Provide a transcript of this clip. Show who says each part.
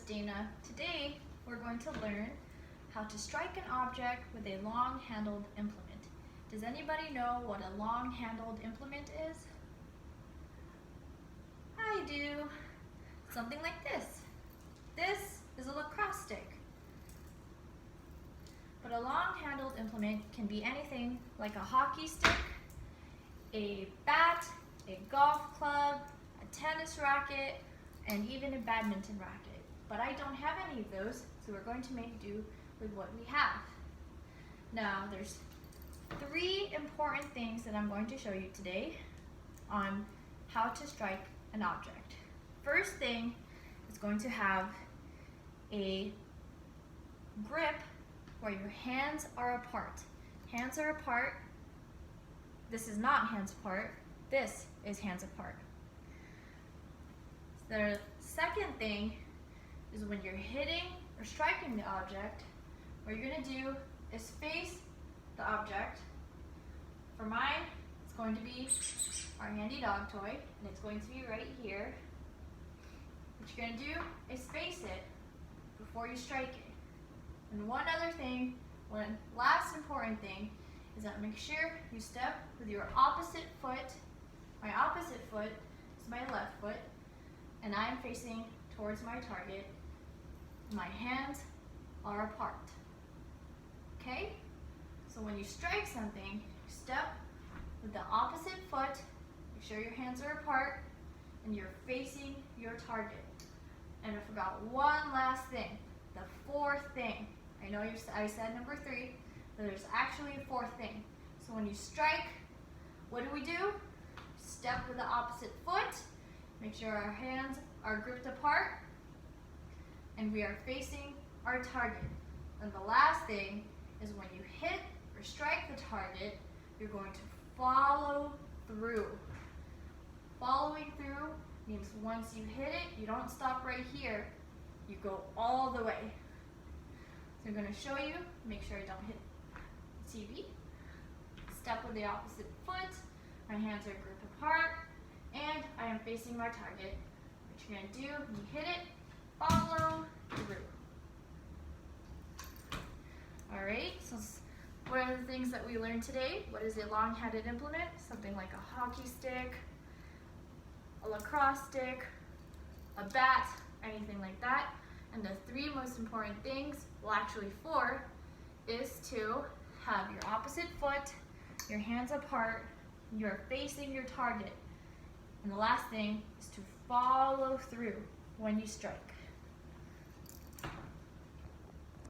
Speaker 1: Dana. Today we're going to learn how to strike an object with a long-handled implement. Does anybody know what a long-handled implement is? I do. Something like this. This is a lacrosse stick. But a long-handled implement can be anything like a hockey stick, a bat, a golf club, a tennis racket, and even a badminton racket. But I don't have any of those, so we're going to make do with what we have. Now, there's 3 important things that I'm going to show you today on how to strike an object. First thing is going to have a grip where your hands are apart. Hands are apart. This is not hands apart. This is hands apart. The second thing is when you're hitting or striking the object, what you're going to do is face the object. For mine, it's going to be our handy dog toy, and it's going to be right here. What you're going to do is face it before you strike it. And one other thing, one last important thing, is that make sure you step with your opposite foot. My opposite foot is my left foot, and I am facing towards my target. My hands are apart. Okay? So when you strike something, you step with the opposite foot, make sure your hands are apart, and you're facing your target. And I forgot one last thing, the 4th thing. I know I said number 3, but there's actually a 4th thing. So when you strike, what do? Step with the opposite foot, make sure our hands are gripped apart, and we are facing our target. And the last thing is when you hit or strike the target, you're going to follow through. Following through means once you hit it, you don't stop right here, you go all the way. So I'm going to show you, make sure I don't hit the TV. Step with the opposite foot, my hands are gripped apart, and I am facing my target. What you're going to do, when you hit it, follow through. Alright, so what are the things that we learned today? What is a long-handled implement? Something like a hockey stick, a lacrosse stick, a bat, anything like that. And the 3 most important things, well actually 4, is to have your opposite foot, your hands apart, you're facing your target. And the last thing is to follow through when you strike.